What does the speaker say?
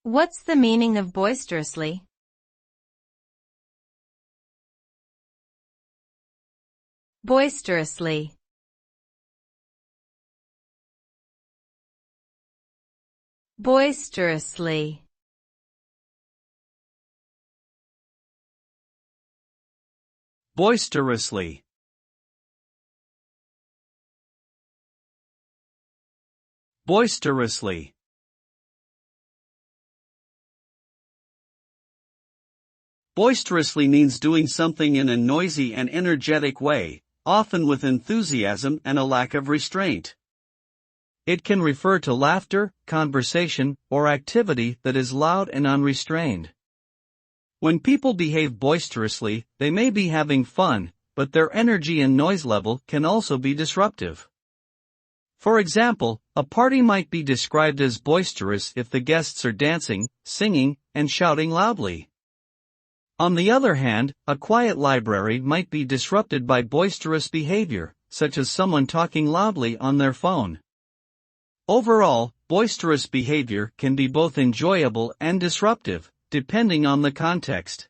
What's the meaning of boisterously? Boisterously. Boisterously. Boisterously. Boisterously. Boisterously means doing something in a noisy and energetic way, often with enthusiasm and a lack of restraint. It can refer to laughter, conversation, or activity that is loud and unrestrained. When people behave boisterously, they may be having fun, but their energy and noise level can also be disruptive. For example, a party might be described as boisterous if the guests are dancing, singing, and shouting loudly. On the other hand, a quiet library might be disrupted by boisterous behavior, such as someone talking loudly on their phone. Overall, boisterous behavior can be both enjoyable and disruptive, depending on the context.